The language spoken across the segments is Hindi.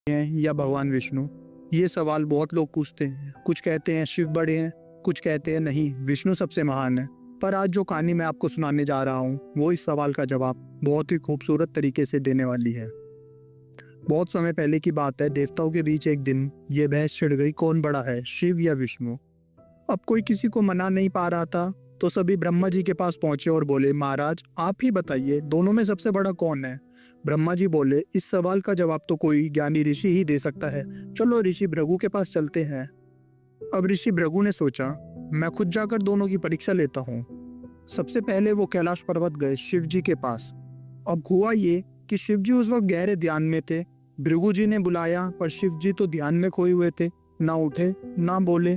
हैं या भगवान विष्णु? ये सवाल बहुत लोग पूछते हैं। कुछ कहते हैं शिव बड़े हैं, कुछ कहते हैं नहीं विष्णु सबसे महान है। पर आज जो कहानी मैं आपको सुनाने जा रहा हूँ वो इस सवाल का जवाब बहुत ही खूबसूरत तरीके से देने वाली है। बहुत समय पहले की बात है, देवताओं के बीच एक दिन ये बहस छिड़ गई, कौन बड़ा है, शिव या विष्णु। अब कोई किसी को मना नहीं पा रहा था, तो सभी ब्रह्मा जी के पास पहुंचे और बोले, महाराज आप ही बताइए दोनों में सबसे बड़ा कौन है। ब्रह्मा जी बोले, इस सवाल का जवाब तो कोई ज्ञानी ऋषि ही दे सकता है, चलो ऋषि भृगु के पास चलते हैं। अब ऋषि भृगु ने सोचा, मैं खुद जाकर दोनों की परीक्षा लेता हूँ। सबसे पहले वो कैलाश पर्वत गए शिव जी के पास। अब हुआ ये कि शिव जी उस वक्त गहरे ध्यान में थे। भृगु जी ने बुलाया पर शिव जी तो ध्यान में खोए हुए थे, ना उठे ना बोले।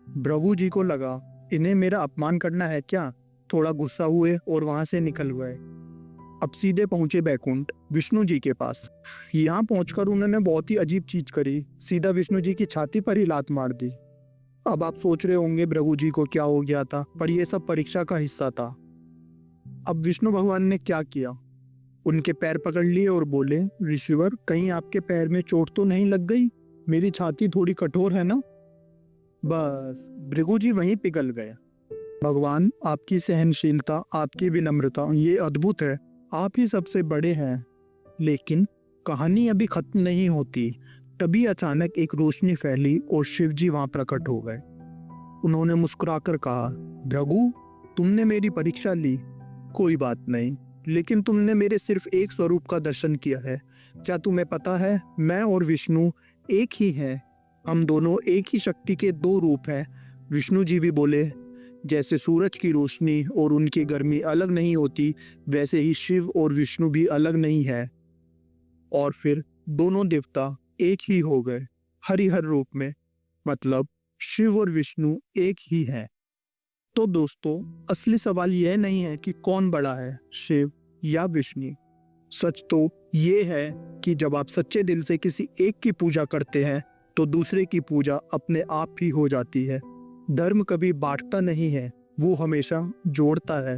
भृगु जी को लगा इन्हें मेरा अपमान करना है क्या, थोड़ा गुस्सा हुए और वहां से निकल गए। अब सीधे पहुंचे बैकुंठ विष्णु जी के पास। यहाँ पहुंचकर उन्होंने बहुत ही अजीब चीज करी, सीधा विष्णु जी की छाती पर ही लात मार दी। अब आप सोच रहे होंगे भृगु जी को क्या हो गया था, पर यह सब परीक्षा का हिस्सा था। अब विष्णु भगवान ने क्या किया, उनके पैर पकड़ लिए और बोले, ऋषिवर कहीं आपके पैर में चोट तो नहीं लग गई, मेरी छाती थोड़ी कठोर है ना। बस भृगु जी वहीं पिघल गए। भगवान आपकी सहनशीलता, आपकी विनम्रता ये अद्भुत है, आप ही सबसे बड़े हैं। लेकिन कहानी अभी खत्म नहीं होती। तभी अचानक एक रोशनी फैली और शिव जी वहां प्रकट हो गए। उन्होंने मुस्कुराकर कहा, भृगु तुमने मेरी परीक्षा ली, कोई बात नहीं, लेकिन तुमने मेरे सिर्फ एक स्वरूप का दर्शन किया है। क्या तुम्हें पता है मैं और विष्णु एक ही हैं, हम दोनों एक ही शक्ति के दो रूप हैं। विष्णु जी भी बोले, जैसे सूरज की रोशनी और उनकी गर्मी अलग नहीं होती, वैसे ही शिव और विष्णु भी अलग नहीं है। और फिर दोनों देवता एक ही हो गए हरिहर रूप में, मतलब शिव और विष्णु एक ही है। तो दोस्तों असली सवाल यह नहीं है कि कौन बड़ा है, शिव या विष्णु। सच तो ये है कि जब आप सच्चे दिल से किसी एक की पूजा करते हैं तो दूसरे की पूजा अपने आप ही हो जाती है। धर्म कभी बांटता नहीं है, वो हमेशा जोड़ता है।